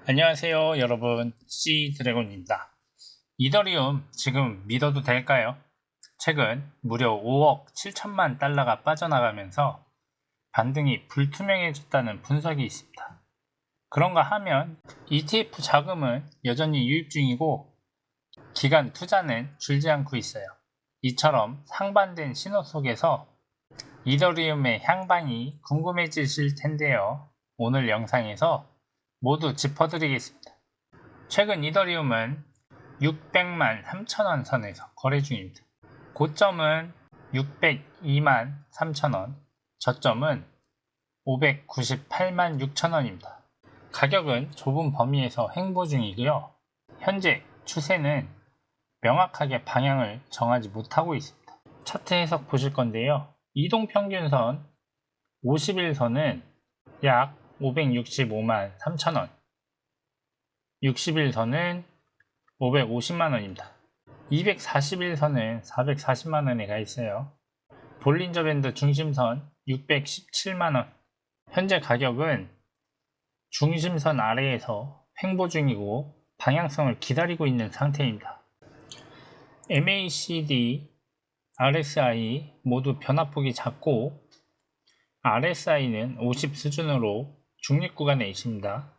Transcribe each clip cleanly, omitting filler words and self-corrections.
안녕하세요 여러분, C드래곤입니다. 이더리움 지금 믿어도 될까요? 최근 무려 5억 7천만 달러가 빠져나가면서 반등이 불투명해졌다는 분석이 있습니다. 그런가 하면 ETF 자금은 여전히 유입 중이고 기관 투자는 줄지 않고 있어요. 이처럼 상반된 신호 속에서 이더리움의 향방이 궁금해지실 텐데요. 오늘 영상에서 모두 짚어드리겠습니다. 최근 이더리움은 600만 3천원 선에서 거래 중입니다. 고점은 602만 3천원, 저점은 598만 6천원입니다. 가격은 좁은 범위에서 횡보 중이고요. 현재 추세는 명확하게 방향을 정하지 못하고 있습니다. 차트 해석 보실 건데요. 이동평균선 50일선은 약 565만 3천원, 60일선은 550만원입니다. 241선은 440만원에 가 있어요. 볼린저 밴드 중심선 617만원. 현재 가격은 중심선 아래에서 횡보 중이고 방향성을 기다리고 있는 상태입니다. MACD, RSI 모두 변화폭이 작고 RSI는 50 수준으로 중립 구간에 있습니다.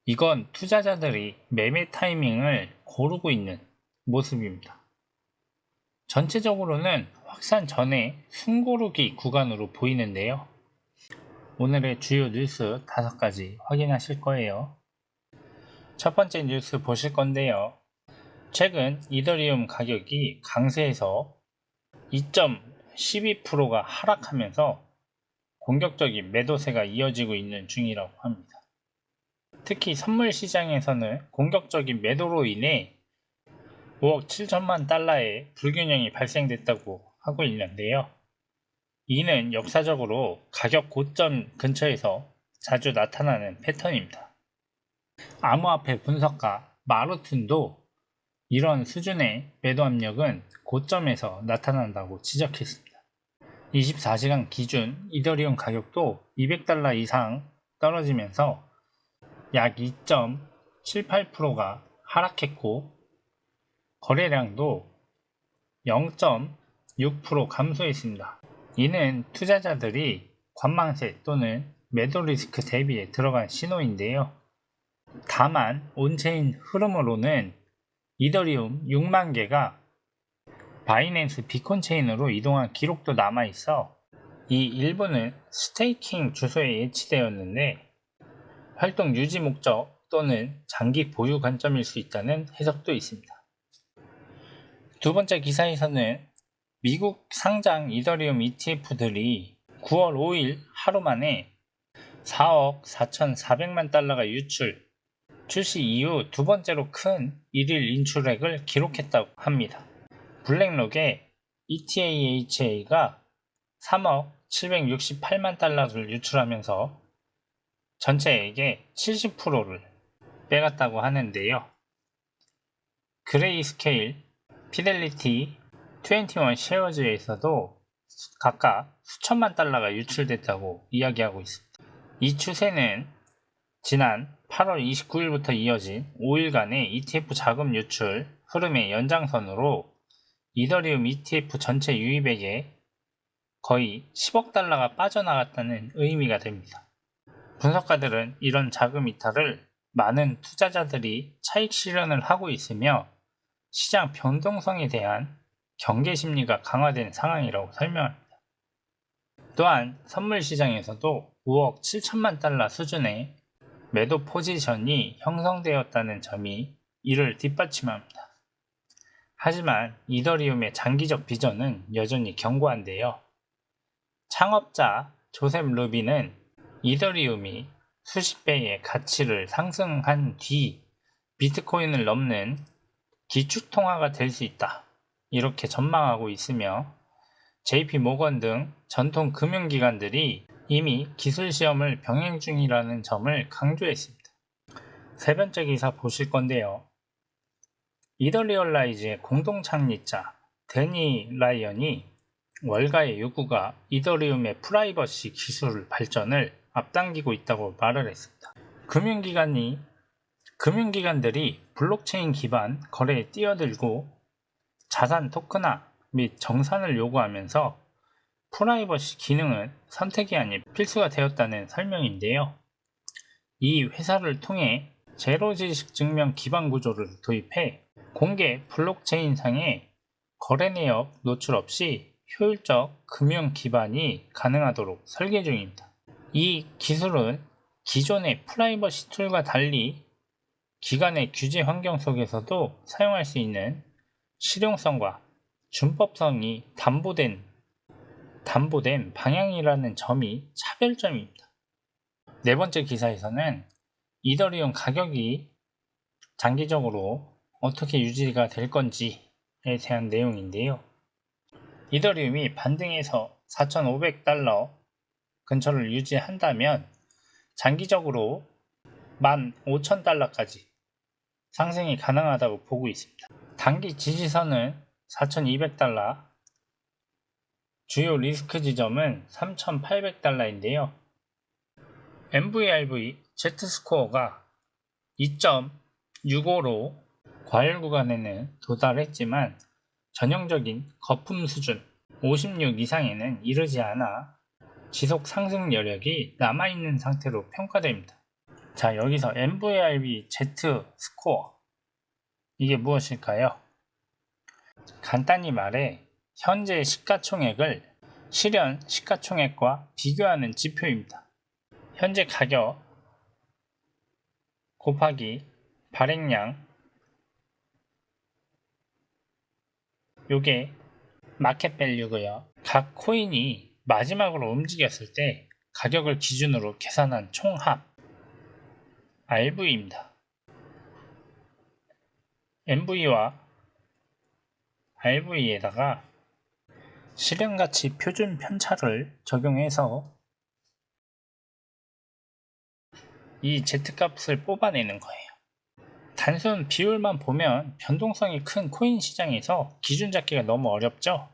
이건 투자자들이 매매 타이밍을 고르고 있는 모습입니다. 전체적으로는 확산 전에 숨고르기 구간으로 보이는데요. 오늘의 주요 뉴스 5가지 확인하실 거예요. 첫 번째 뉴스 보실 건데요. 최근 이더리움 가격이 강세에서 2.12%가 하락하면서 공격적인 매도세가 이어지고 있는 중이라고 합니다. 특히 선물 시장에서는 공격적인 매도로 인해 5억 7천만 달러의 불균형이 발생됐다고 하고 있는데요. 이는 역사적으로 가격 고점 근처에서 자주 나타나는 패턴입니다. 암호화폐 분석가 마르틴도 이런 수준의 매도 압력은 고점에서 나타난다고 지적했습니다. 24시간 기준 이더리움 가격도 200달러 이상 떨어지면서 약 2.78%가 하락했고 거래량도 0.6% 감소했습니다. 이는 투자자들이 관망세 또는 매도 리스크 대비에 들어간 신호인데요. 다만 온체인 흐름으로는 이더리움 6만 개가 바이낸스 비콘 체인으로 이동한 기록도 남아있어 이 일부는 스테이킹 주소에 예치되었는데 활동 유지 목적 또는 장기 보유 관점일 수 있다는 해석도 있습니다. 두 번째 기사에서는 미국 상장 이더리움 ETF들이 9월 5일 하루 만에 4억 4,400만 달러가 출시 이후 두 번째로 큰 일일 인출액을 기록했다고 합니다. 블랙록의 ETHA가 3억 768만 달러를 유출하면서 전체액의 70%를 빼갔다고 하는데요. 그레이스케일, 피델리티, 21 쉐어즈에서도 각각 수천만 달러가 유출됐다고 이야기하고 있습니다. 이 추세는 지난 8월 29일부터 이어진 5일간의 ETF 자금 유출 흐름의 연장선으로 이더리움 ETF 전체 유입액에 거의 10억 달러가 빠져나갔다는 의미가 됩니다. 분석가들은 이런 자금 이탈을 많은 투자자들이 차익 실현을 하고 있으며 시장 변동성에 대한 경계 심리가 강화된 상황이라고 설명합니다. 또한 선물 시장에서도 5억 7천만 달러 수준의 매도 포지션이 형성되었다는 점이 이를 뒷받침합니다. 하지만 이더리움의 장기적 비전은 여전히 견고한데요. 창업자 조셉 루비는 이더리움이 수십 배의 가치를 상승한 뒤 비트코인을 넘는 기축통화가 될 수 있다. 이렇게 전망하고 있으며 JP모건 등 전통 금융기관들이 이미 기술시험을 병행 중이라는 점을 강조했습니다. 세 번째 기사 보실 건데요. 이더리얼라이즈의 공동창립자 데니 라이언이 월가의 요구가 이더리움의 프라이버시 기술 발전을 앞당기고 있다고 말을 했습니다. 금융기관들이 블록체인 기반 거래에 뛰어들고 자산 토큰화 및 정산을 요구하면서 프라이버시 기능은 선택이 아닌 필수가 되었다는 설명인데요. 이 회사를 통해 제로지식 증명 기반 구조를 도입해 공개 블록체인상의 거래 내역 노출 없이 효율적 금융 기반이 가능하도록 설계 중입니다. 이 기술은 기존의 프라이버시 툴과 달리 기관의 규제 환경 속에서도 사용할 수 있는 실용성과 준법성이 담보된 방향이라는 점이 차별점입니다. 네 번째 기사에서는 이더리움 가격이 장기적으로 어떻게 유지가 될 건지에 대한 내용인데요. 이더리움이 반등해서 4,500달러 근처를 유지한다면 장기적으로 15,000달러까지 상승이 가능하다고 보고 있습니다. 단기 지지선은 4,200달러, 주요 리스크 지점은 3,800달러인데요. MVRV Z스코어가 2.65로 과열 구간에는 도달했지만 전형적인 거품 수준 56 이상에는 이르지 않아 지속 상승 여력이 남아있는 상태로 평가됩니다. 자, 여기서 MVRV Z스코어, 이게 무엇일까요? 간단히 말해 현재 시가총액을 실현 시가총액과 비교하는 지표입니다. 현재 가격 곱하기 발행량, 요게 마켓 밸류고요. 각 코인이 마지막으로 움직였을 때 가격을 기준으로 계산한 총합 RV입니다. MV와 RV에다가 실현가치 표준 편차를 적용해서 이 Z값을 뽑아내는 거예요. 단순 비율만 보면 변동성이 큰 코인 시장에서 기준 잡기가 너무 어렵죠.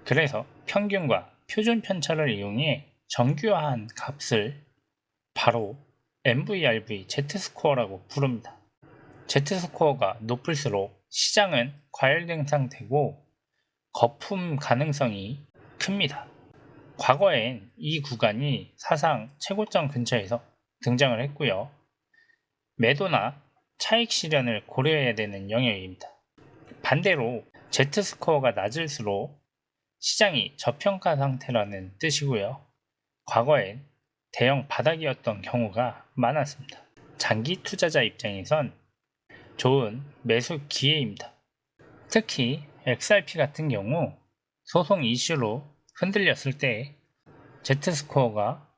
그래서 평균과 표준 편차를 이용해 정규화한 값을 바로 MVRV Z스코어라고 부릅니다. Z스코어가 높을수록 시장은 과열된 상태고 거품 가능성이 큽니다. 과거엔 이 구간이 사상 최고점 근처에서 등장을 했고요. 매도나 차익 실현을 고려해야 되는 영역입니다. 반대로 Z스코어가 낮을수록 시장이 저평가 상태라는 뜻이고요. 과거엔 대형 바닥이었던 경우가 많았습니다. 장기 투자자 입장에선 좋은 매수 기회입니다. 특히 XRP 같은 경우 소송 이슈로 흔들렸을 때 Z스코어가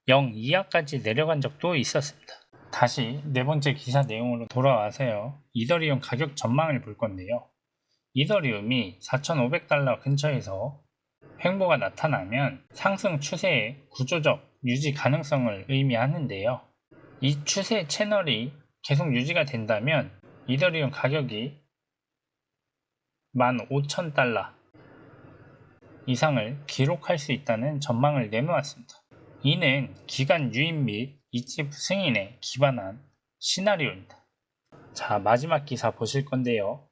0 이하까지 내려간 적도 있었습니다. 다시 네 번째 기사 내용으로 돌아와서요. 이더리움 가격 전망을 볼 건데요. 이더리움이 4,500달러 근처에서 횡보가 나타나면 상승 추세의 구조적 유지 가능성을 의미하는데요. 이 추세 채널이 계속 유지가 된다면 이더리움 가격이 15,000달러 이상을 기록할 수 있다는 전망을 내놓았습니다. 이는 기간 유입 및 ETF 승인에 기반한 시나리오입니다. 자, 마지막 기사 보실 건데요.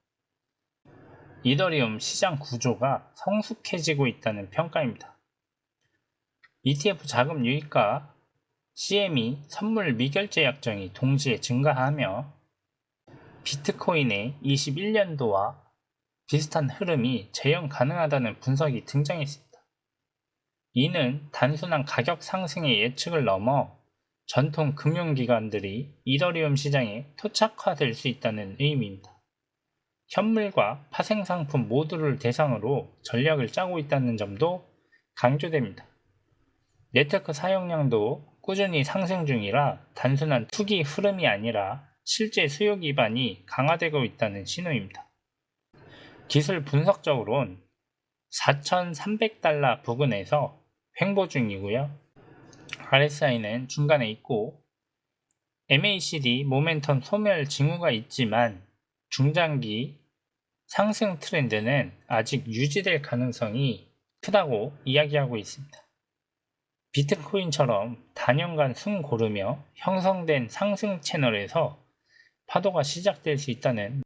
이더리움 시장 구조가 성숙해지고 있다는 평가입니다. ETF 자금 유입과 CME 선물 미결제 약정이 동시에 증가하며 비트코인의 21년도와 비슷한 흐름이 재현 가능하다는 분석이 등장했습니다. 이는 단순한 가격 상승의 예측을 넘어 전통 금융기관들이 이더리움 시장에 토착화될 수 있다는 의미입니다. 현물과 파생상품 모두를 대상으로 전략을 짜고 있다는 점도 강조됩니다. 네트워크 사용량도 꾸준히 상승 중이라 단순한 투기 흐름이 아니라 실제 수요 기반이 강화되고 있다는 신호입니다. 기술 분석적으로는 4,300달러 부근에서 횡보 중이고요. RSI는 중간에 있고 MACD 모멘텀 소멸 징후가 있지만 중장기 상승 트렌드는 아직 유지될 가능성이 크다고 이야기하고 있습니다. 비트코인처럼 단연간 숨 고르며 형성된 상승 채널에서 파도가 시작될 수 있다는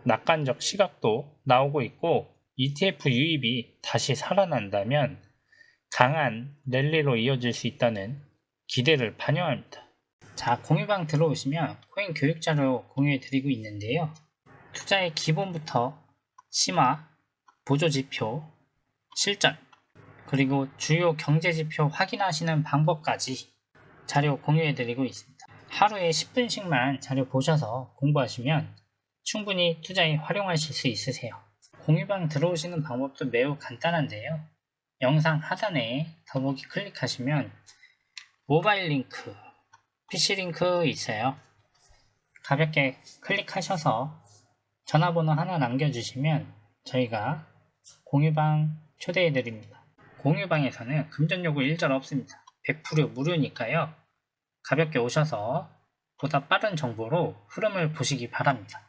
낙관적 시각도 나오고 있고, ETF 유입이 다시 살아난다면 강한 랠리로 이어질 수 있다는 기대를 반영합니다. 자, 공유방 들어오시면 코인 교육 자료 공유해 드리고 있는데요. 투자의 기본부터 심화, 보조지표, 실전, 그리고 주요 경제지표 확인하시는 방법까지 자료 공유해 드리고 있습니다. 하루에 10분씩만 자료 보셔서 공부하시면 충분히 투자에 활용하실 수 있으세요. 공유방 들어오시는 방법도 매우 간단한데요. 영상 하단에 더보기 클릭하시면 모바일 링크, PC 링크 있어요. 가볍게 클릭하셔서 전화번호 하나 남겨주시면 저희가 공유방 초대해 드립니다. 공유방에서는 금전 요구 일절 없습니다. 100% 무료니까요. 가볍게 오셔서 보다 빠른 정보로 흐름을 보시기 바랍니다.